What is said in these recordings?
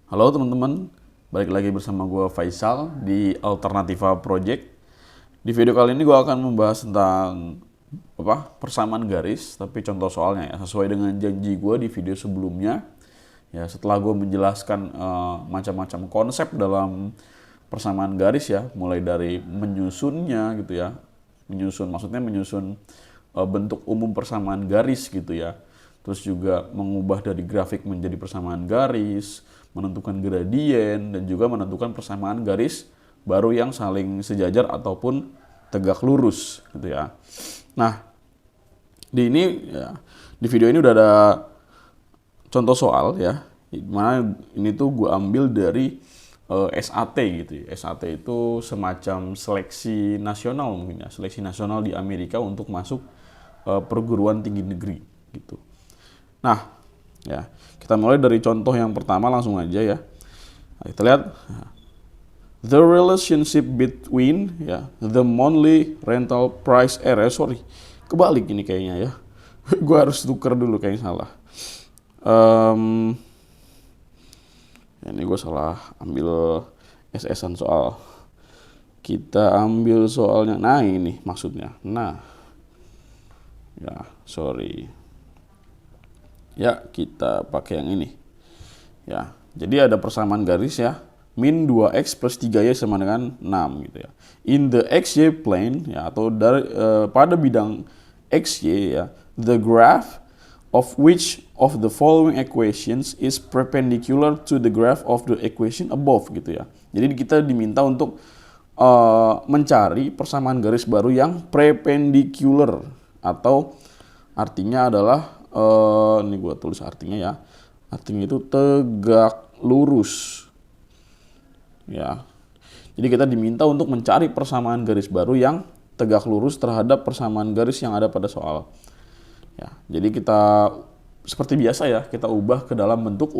Halo teman-teman, balik lagi bersama gue Faisal di Alternativa Project. Di video kali ini gue akan membahas tentang persamaan garis, tapi contoh soalnya ya, sesuai dengan janji gue di video sebelumnya. Ya, setelah gue menjelaskan macam-macam konsep dalam persamaan garis ya, mulai dari menyusunnya gitu ya, menyusun bentuk umum persamaan garis gitu ya. Terus juga mengubah dari grafik menjadi persamaan garis, menentukan gradien, dan juga menentukan persamaan garis baru yang saling sejajar ataupun tegak lurus gitu ya. Nah, di video ini udah ada contoh soal ya, mana ini tuh gue ambil dari SAT gitu ya. SAT itu semacam seleksi nasional mungkin ya, seleksi nasional di Amerika untuk masuk perguruan tinggi negeri gitu. Nah, ya, kita mulai dari contoh yang pertama langsung aja ya. Nah, kita lihat the relationship between ya the monthly rental price sorry, kebalik ini kayaknya ya. Gue harus tuker dulu kayaknya salah. Ini gue salah ambil SS-an soal. Kita ambil soalnya. Nah, ini maksudnya. Nah. Ya, sorry. Ya, kita pakai yang ini. Ya, jadi ada persamaan garis ya. Min 2x plus 3y sama dengan 6 gitu ya. In the xy plane ya, atau pada bidang xy ya, the graph of which of the following equations is perpendicular to the graph of the equation above gitu ya. Jadi kita diminta untuk mencari persamaan garis baru yang perpendicular, atau artinya adalah ini gue tulis artinya ya. Artinya itu tegak lurus. Ya. Jadi kita diminta untuk mencari persamaan garis baru yang tegak lurus terhadap persamaan garis yang ada pada soal. Ya, jadi kita seperti biasa ya, kita ubah ke dalam bentuk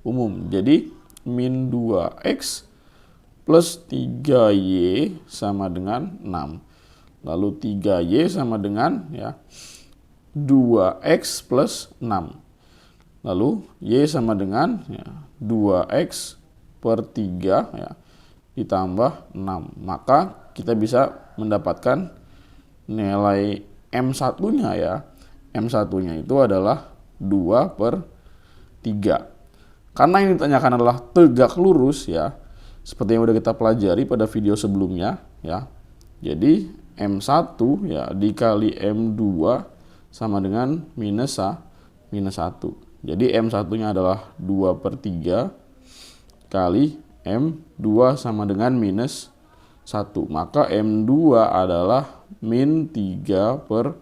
umum. Jadi min 2x plus 3y sama dengan 6. Lalu 3y sama dengan ya 2x plus 6. Lalu y sama dengan ya, 2x per 3 ya, ditambah 6. Maka kita bisa mendapatkan nilai M1-nya ya. M1-nya itu adalah 2 per 3. Karena yang ditanyakan adalah tegak lurus ya, seperti yang udah kita pelajari pada video sebelumnya ya. Jadi M1 ya dikali M2 sama dengan minus 1. Jadi M1-nya adalah 2 per 3 kali M2 sama dengan minus 1. Maka M2 adalah min 3 per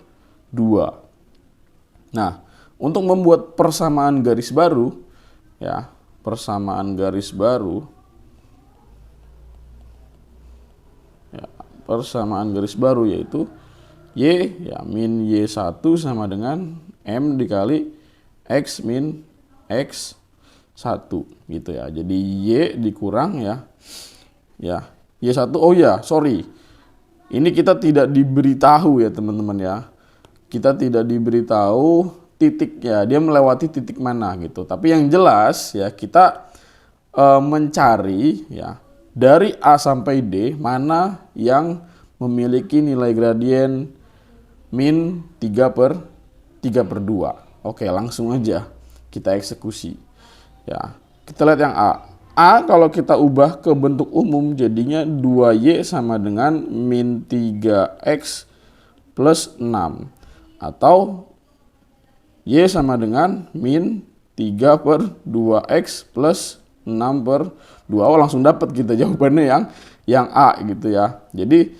2. Nah, untuk membuat persamaan garis baru, ya, persamaan garis baru yaitu y ya min y1 sama dengan m dikali x min x1 gitu ya. Jadi y dikurang ya y1. Oh ya, sorry. Ini kita tidak diberitahu ya teman-teman ya. Kita tidak diberitahu titiknya, dia melewati titik mana gitu. Tapi yang jelas ya kita mencari ya dari A sampai D mana yang memiliki nilai gradien min 3 per 2. Oke, langsung aja kita eksekusi. Ya, kita lihat yang A. A kalau kita ubah ke bentuk umum jadinya 2y sama dengan min 3x plus 6. Atau y sama dengan min 3 per 2x plus 6 per 2. Oh, langsung dapat kita jawabannya yang A gitu ya. Jadi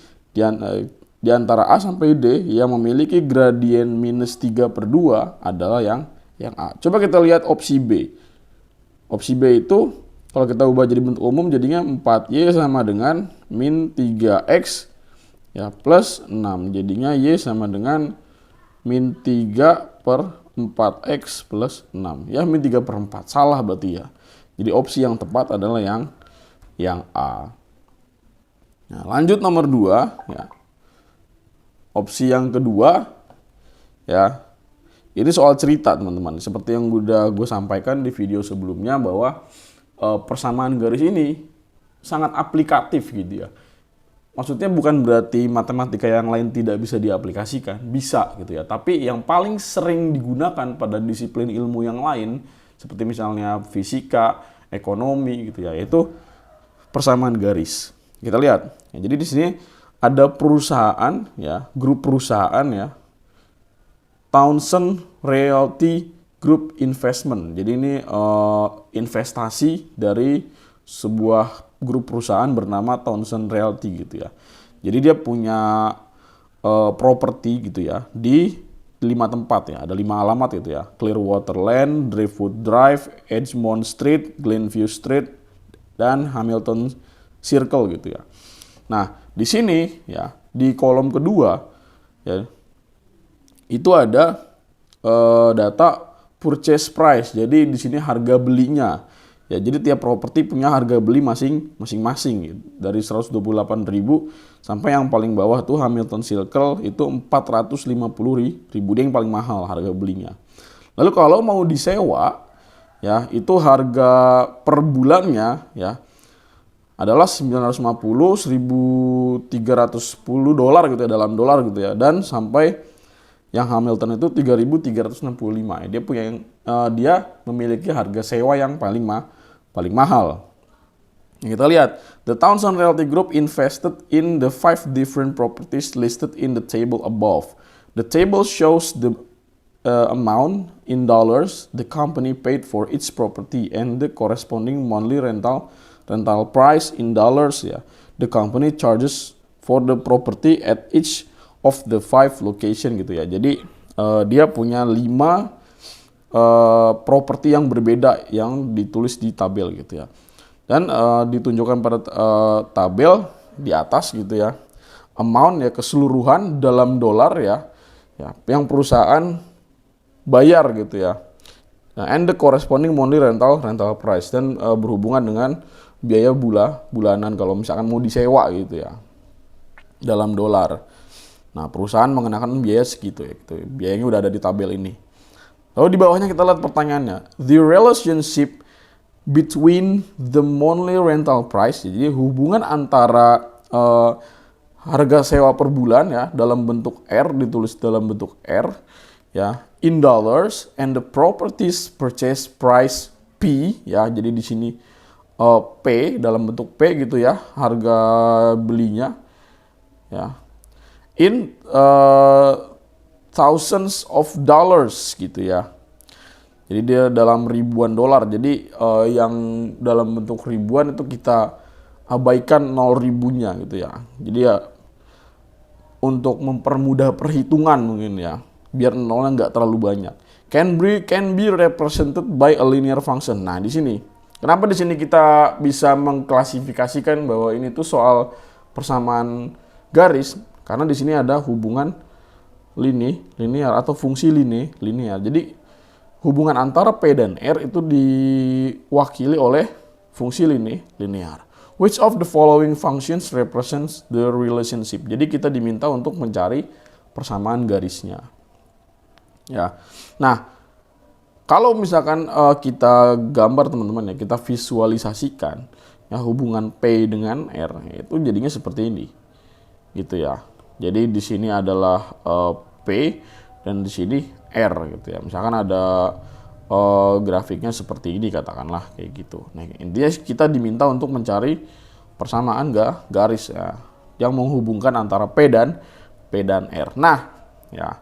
di antara A sampai D yang memiliki gradien minus 3 per 2 adalah yang A. Coba kita lihat opsi B. Opsi B itu kalau kita ubah jadi bentuk umum jadinya 4y sama dengan min 3x ya plus 6. Jadinya y sama dengan min 3 per 4x plus 6. Ya min 3 per 4. Salah berarti ya. Jadi opsi yang tepat adalah yang A. Nah, lanjut nomor 2 ya. Opsi yang kedua ya. Ini soal cerita teman-teman. Seperti yang udah gue sampaikan di video sebelumnya bahwa persamaan garis ini sangat aplikatif gitu ya. Maksudnya bukan berarti matematika yang lain tidak bisa diaplikasikan, bisa gitu ya. Tapi yang paling sering digunakan pada disiplin ilmu yang lain, seperti misalnya fisika, ekonomi gitu ya, yaitu persamaan garis. Kita lihat. Ya, jadi di sini ada perusahaan ya, grup perusahaan ya, Townsend Realty Group Investment. Jadi ini investasi dari sebuah grup perusahaan bernama Townsend Realty gitu ya. Jadi dia punya properti gitu ya di 5 tempat ya. Ada 5 alamat gitu ya. Clearwater Land, Driftwood Drive, Edgemont Street, Glenview Street, dan Hamilton Circle gitu ya. Nah, di sini ya di kolom kedua ya itu ada data purchase price. Jadi di sini harga belinya. Ya, jadi tiap properti punya harga beli masing-masing gitu. Dari 128.000 sampai yang paling bawah tuh Hamilton Circle itu 450.000. Dia yang paling mahal harga belinya. Lalu kalau mau disewa ya itu harga per bulannya ya adalah 950, 1.310 dolar gitu ya, dalam dolar gitu ya, dan sampai yang Hamilton itu 3.365 ya. Dia memiliki harga sewa yang paling mahal. Kita lihat, the Townsend Realty Group invested in the 5 different properties listed in the table above. The table shows the amount in dollars the company paid for each property and the corresponding monthly rental price in dollars ya. The company charges for the property at each of the 5 location gitu ya. Jadi dia punya 5 properti yang berbeda yang ditulis di tabel gitu ya. Dan ditunjukkan pada tabel di atas gitu ya. Amount ya, keseluruhan dalam dolar ya. Yang perusahaan bayar gitu ya. Nah, and the corresponding monthly rental price, dan berhubungan dengan biaya bulanan kalau misalkan mau disewa gitu ya. Dalam dolar. Nah, perusahaan mengenakan biaya segitu ya. Gitu. Biayanya udah ada di tabel ini. Lalu di bawahnya kita lihat pertanyaannya. The relationship between the monthly rental price, jadi hubungan antara harga sewa per bulan ya dalam bentuk R, ditulis dalam bentuk R ya, in dollars, and the properties purchase price P ya. Jadi di sini P dalam bentuk P gitu ya, harga belinya ya. In thousands of dollars gitu ya. Jadi dia dalam ribuan dolar. Jadi yang dalam bentuk ribuan itu kita abaikan 0 ribunya gitu ya. Jadi ya untuk mempermudah perhitungan mungkin ya, biar nolnya nggak terlalu banyak. Can be represented by a linear function. Nah, di sini kenapa di sini kita bisa mengklasifikasikan bahwa ini tuh soal persamaan garis? Karena di sini ada hubungan linear atau fungsi linear. Jadi hubungan antara P dan R itu diwakili oleh fungsi linear. Which of the following functions represents the relationship? Jadi kita diminta untuk mencari persamaan garisnya. Ya. Nah, kalau misalkan kita gambar teman-teman ya, kita visualisasikan ya hubungan P dengan R itu jadinya seperti ini. Gitu ya. Jadi di sini adalah P dan di sini R gitu ya. Misalkan ada grafiknya seperti ini katakanlah kayak gitu. Nah, intinya kita diminta untuk mencari persamaan garis ya yang menghubungkan antara P dan R. Nah, ya.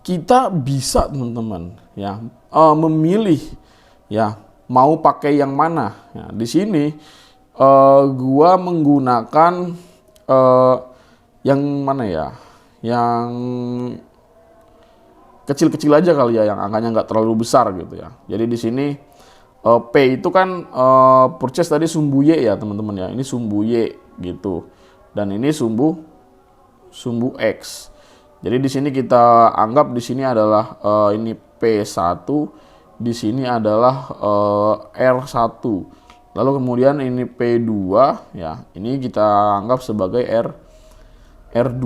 Kita bisa teman-teman ya memilih ya mau pakai yang mana. Ya, di sini gua menggunakan yang mana ya? Yang kecil-kecil aja kali ya, yang angkanya nggak terlalu besar gitu ya. Jadi di sini P itu kan purchase tadi sumbu Y ya teman-teman ya. Ini sumbu Y gitu. Dan ini sumbu X. Jadi di sini kita anggap di sini adalah ini P1, di sini adalah R1. Lalu kemudian ini P2 ya. Ini kita anggap sebagai R2.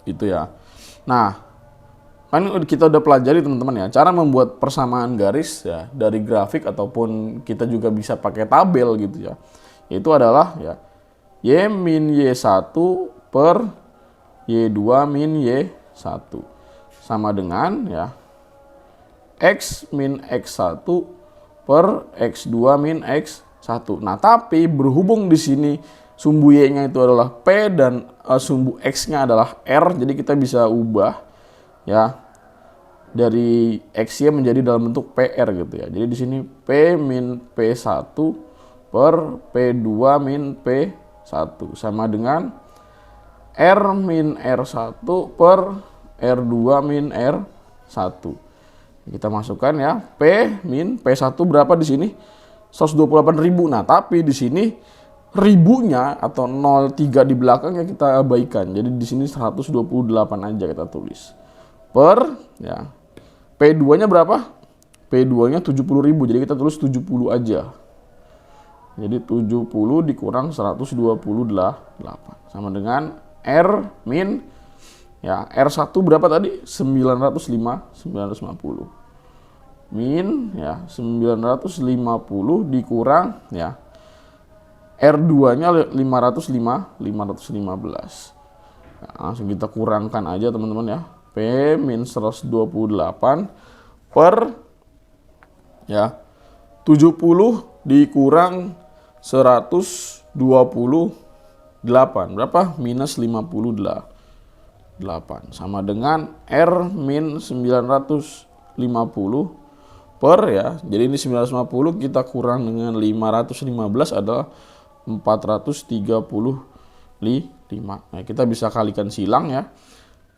Gitu ya. Nah, kan kita udah pelajari teman-teman ya, cara membuat persamaan garis ya dari grafik ataupun kita juga bisa pakai tabel gitu ya. Itu adalah ya Y min Y1 per Y2 min Y1 sama dengan ya X min X1 per X2 min X1. Nah, tapi berhubung di sini sumbu Y-nya itu adalah P dan sumbu X-nya adalah R, jadi kita bisa ubah ya dari X-Y menjadi dalam bentuk PR gitu ya. Jadi di sini P min P1 per P2 min P1 sama dengan R min R1 per R2 min R1. Kita masukkan ya, P min P1 berapa di sini? 128.000. Nah, tapi di sini ribunya atau 03 di belakangnya kita abaikan. Jadi di sini 128 aja kita tulis. Per ya. P2-nya berapa? P2-nya 70.000. Jadi kita tulis 70 aja. Jadi 70 dikurang 128 sama dengan R min ya R1 berapa tadi? 950 min ya 950 dikurang ya R2-nya 515. Nah, langsung kita kurangkan aja teman-teman ya. P min 128 per ya 70 dikurang 128 berapa? Minus 58 sama dengan R min 950 per ya. Jadi ini 950 kita kurang dengan 515 adalah 435. Nah, kita bisa kalikan silang ya.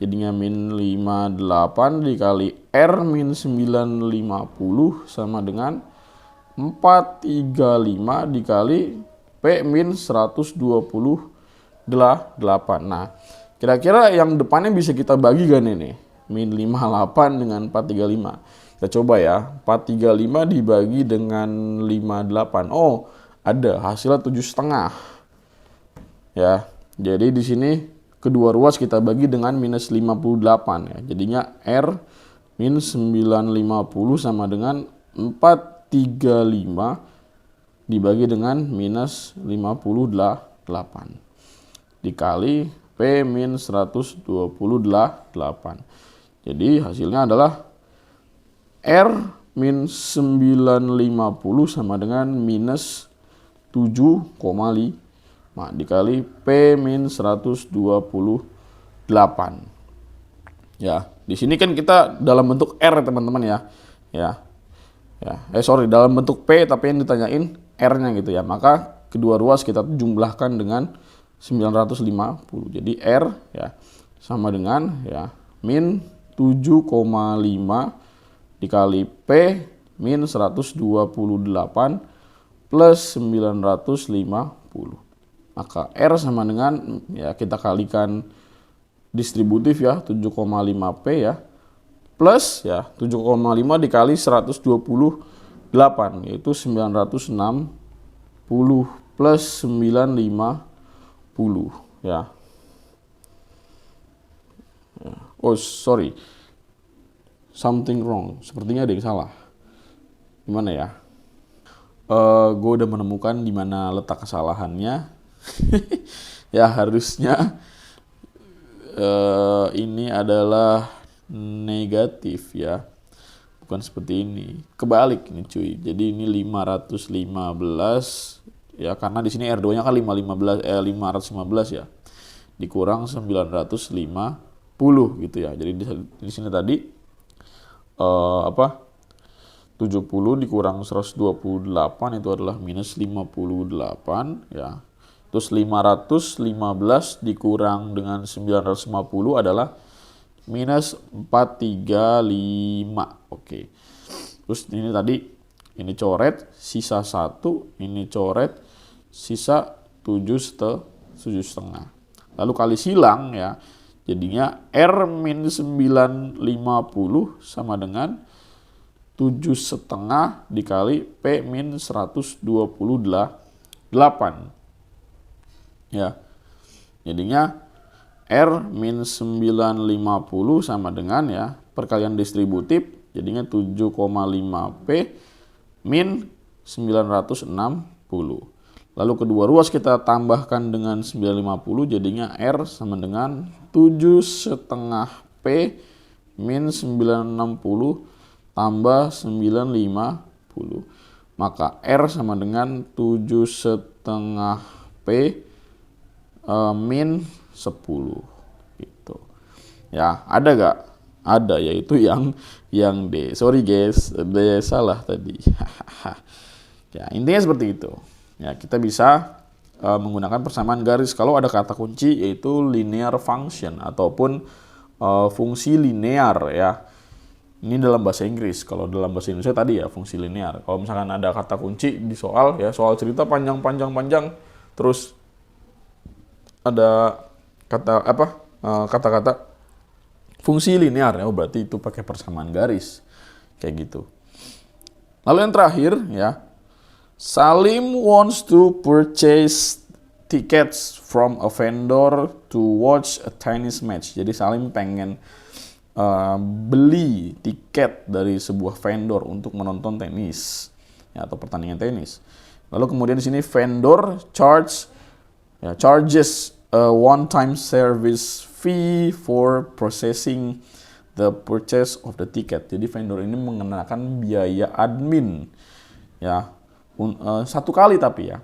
Jadinya min 58 dikali R min 950 sama dengan 435 dikali P min 128. Nah, kira-kira yang depannya bisa kita bagi kan ini? Min 58 dengan 435. Kita coba ya, 435 dibagi dengan 58. Oh, ada hasilnya 7,5. Ya, jadi di sini kedua ruas kita bagi dengan minus 58 ya. Jadinya R min 950 sama dengan 435 dibagi dengan minus 58 dikali P min 128. Jadi hasilnya adalah R min 950 sama dengan minus 7,5 dikali P min 128. Ya, di sini kan kita dalam bentuk R teman-teman ya. Dalam bentuk P tapi yang ditanyain R-nya gitu ya. Maka kedua ruas kita jumlahkan dengan 950. Jadi R ya sama dengan ya min 7,5 dikali P min 128 plus 950. Maka R sama dengan ya kita kalikan distributif ya 7,5 P ya plus ya 7,5 dikali 128 yaitu 960 plus 950 ya. Oh sorry, something wrong, sepertinya ada yang salah. Gimana ya? Gue udah menemukan di mana letak kesalahannya. Ya harusnya ini adalah negatif ya, bukan seperti ini. Kebalik nih cuy. Jadi ini 515 ya, karena di sini R2-nya kan 515 ya. Dikurang 950 gitu ya. Jadi di sini tadi 70 dikurang 128 itu adalah minus 58 ya. Terus 515 dikurang dengan 950 adalah minus 435. Oke. Terus ini tadi ini coret sisa 1, ini coret sisa 7,5. Lalu kali silang ya. Jadinya R min 950 sama dengan 7,5 dikali P min 128. Ya. Jadinya R min 950 sama dengan ya perkalian distributif jadinya 7,5P min 960. Lalu kedua ruas kita tambahkan dengan 950 jadinya R sama dengan 7,5P min 960 tambah 950. Maka R sama dengan 7,5P min 10 gitu. Ya, ada gak? Ada, yaitu yang D. Sorry guys, D salah tadi. Ya, intinya seperti itu. Ya, kita bisa menggunakan persamaan garis kalau ada kata kunci yaitu linear function ataupun fungsi linear ya. Ini dalam bahasa Inggris. Kalau dalam bahasa Indonesia tadi ya fungsi linear. Kalau misalkan ada kata kunci di soal ya, soal cerita panjang, terus ada kata-kata fungsi linear ya, berarti itu pakai persamaan garis kayak gitu. Lalu yang terakhir ya, Salim wants to purchase tickets from a vendor to watch a tennis match. Jadi Salim pengen beli tiket dari sebuah vendor untuk menonton tenis ya, atau pertandingan tenis. Lalu kemudian di sini vendor charges a one-time service fee for processing the purchase of the ticket. Jadi vendor ini mengenakan biaya admin ya, satu kali tapi ya.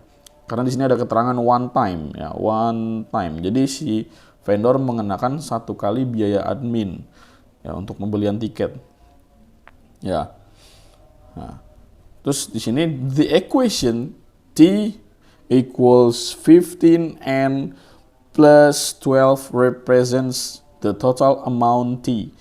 Karena di sini ada keterangan one time ya, one time. Jadi si vendor mengenakan satu kali biaya admin ya untuk pembelian tiket. Ya. Nah, terus di sini the equation T equals 15N plus 12 represents the total amount T.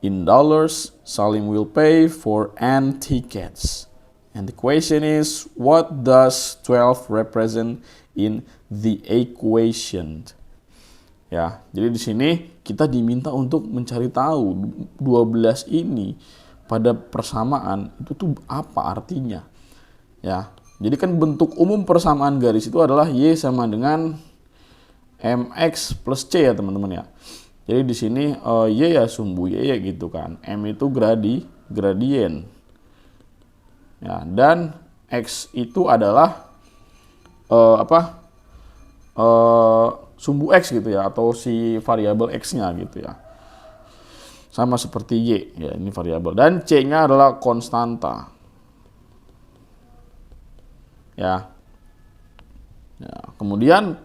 In dollars, Salim will pay for N tickets. And the question is, what does 12 represent in the equation? Ya, jadi di sini kita diminta untuk mencari tahu 12 ini pada persamaan itu tuh apa artinya. Ya, jadi kan bentuk umum persamaan garis itu adalah Y sama dengan MX plus C ya teman-teman ya. Jadi di sini Y ya sumbu Y ya gitu kan. M itu gradien. Ya, dan X itu adalah sumbu X gitu ya, atau si variabel X-nya gitu ya. Sama seperti Y, ya ini variabel. Dan C-nya adalah konstanta. Ya. Ya, kemudian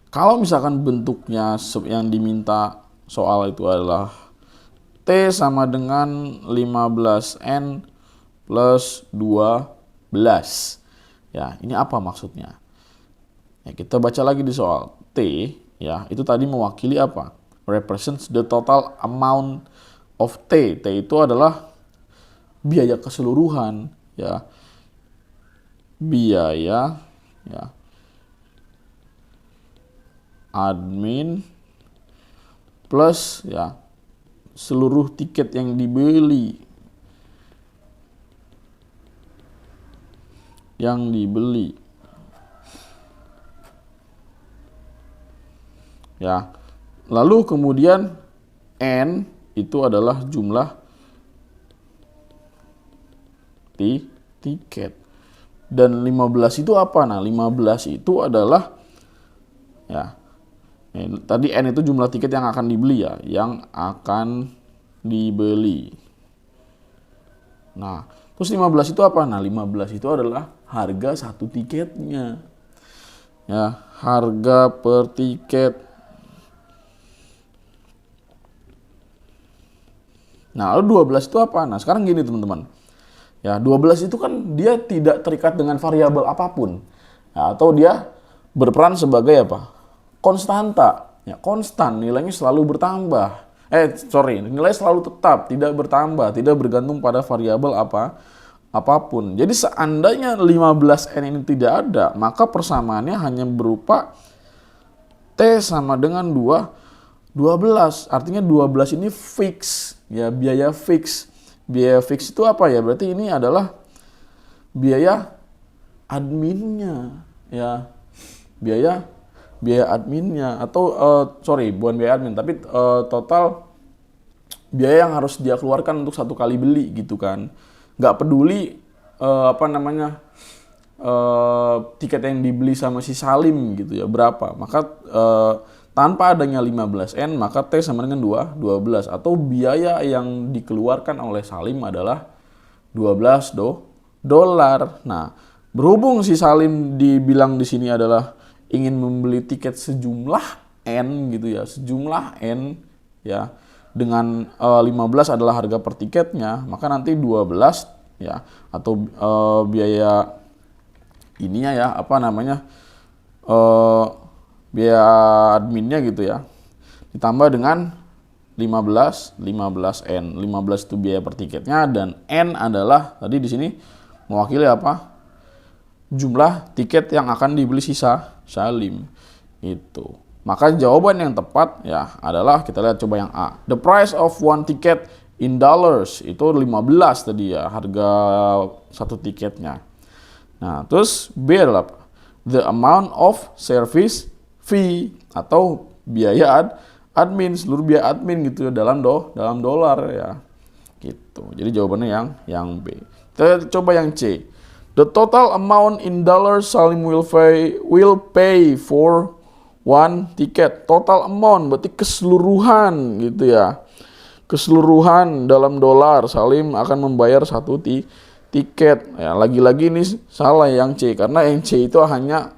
kalau misalkan bentuknya yang diminta soal itu adalah T sama dengan 15N plus 12. Ya, ini apa maksudnya? Ya, kita baca lagi di soal. T ya, itu tadi mewakili apa? Represents the total amount of T. T itu adalah biaya keseluruhan ya. Biaya ya admin plus ya seluruh tiket yang dibeli. Ya. Lalu kemudian N itu adalah jumlah tiket. Dan 15 itu apa? Nah, 15 itu adalah ya. Tadi N itu jumlah tiket yang akan dibeli ya, yang akan dibeli. Nah, terus 15 itu apa? Nah, 15 itu adalah harga satu tiketnya. Ya, harga per tiket. Nah, lalu 12 itu apa? Nah, sekarang gini teman-teman. Ya, 12 itu kan dia tidak terikat dengan variabel apapun. Ya, atau dia berperan sebagai apa? Konstanta. Ya, konstan, nilainya selalu bertambah. Nilai selalu tetap, tidak bertambah, tidak bergantung pada variabel apapun. Jadi seandainya 15N ini tidak ada, maka persamaannya hanya berupa T sama dengan 12. Artinya 12 ini fix. Ya, biaya fix. Biaya fix itu apa ya? Berarti ini adalah biaya adminnya. Ya, biaya adminnya. Atau, bukan biaya admin, tapi total biaya yang harus dia keluarkan untuk satu kali beli gitu kan. Nggak peduli tiket yang dibeli sama si Salim gitu ya berapa. Maka tanpa adanya 15N maka T sama dengan 12 atau biaya yang dikeluarkan oleh Salim adalah 12 dolar. Nah, berhubung si Salim dibilang di sini adalah ingin membeli tiket sejumlah N gitu ya, sejumlah N ya, dengan 15 adalah harga per tiketnya, maka nanti 12 ya atau biaya ininya ya biaya adminnya gitu ya, ditambah dengan 15 N. 15 itu biaya per tiketnya dan N adalah tadi di sini mewakili apa? Jumlah tiket yang akan dibeli sisa Salim. Itu. Maka jawaban yang tepat ya adalah kita lihat coba yang A. The price of one ticket in dollars itu 15 tadi ya harga satu tiketnya. Nah, terus B adalah apa? The amount of service fee atau biaya admin, seluruh biaya admin gitu ya dalam dolar ya. Gitu. Jadi jawabannya yang B. Kita coba yang C. The total amount in dollars Salim will pay for one ticket. Total amount berarti keseluruhan gitu ya. Keseluruhan dalam dolar Salim akan membayar satu tiket. Ya, lagi-lagi ini salah yang C karena yang C itu hanya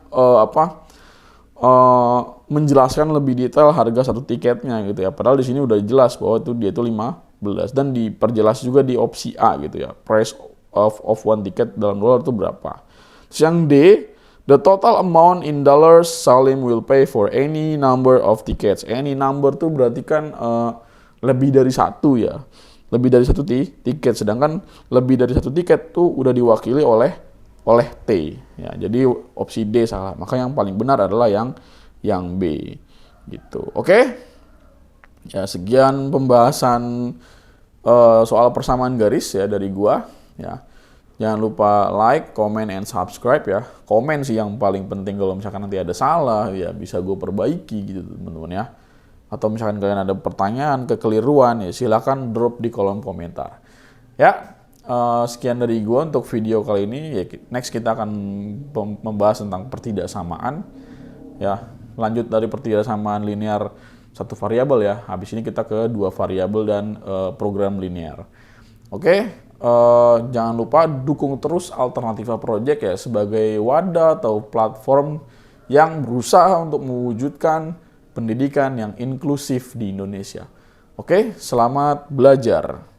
menjelaskan lebih detail harga satu tiketnya gitu ya. Padahal di sini udah jelas bahwa dia itu 15 dan diperjelas juga di opsi A gitu ya. Price of one ticket dalam dolar itu berapa. Terus yang D, the total amount in dollars Salim will pay for any number of tickets. Any number tuh berarti kan lebih dari satu ya. Lebih dari satu tiket, sedangkan lebih dari satu tiket tuh udah diwakili oleh T ya. Jadi opsi D salah. Maka yang paling benar adalah yang B gitu. Oke? Ya, sekian pembahasan soal persamaan garis ya dari gua ya. Jangan lupa like, comment, and subscribe ya. Komen sih yang paling penting, kalau misalkan nanti ada salah ya bisa gue perbaiki gitu teman-teman ya. Atau misalkan kalian ada pertanyaan, kekeliruan ya silakan drop di kolom komentar. Ya. Sekian dari gue untuk video kali ini. Ya, next kita akan membahas tentang pertidaksamaan. Ya, lanjut dari pertidaksamaan linear satu variabel ya. Habis ini kita ke dua variabel dan program linear. Oke, jangan lupa dukung terus Alternativa Project ya sebagai wadah atau platform yang berusaha untuk mewujudkan pendidikan yang inklusif di Indonesia. Oke, selamat belajar.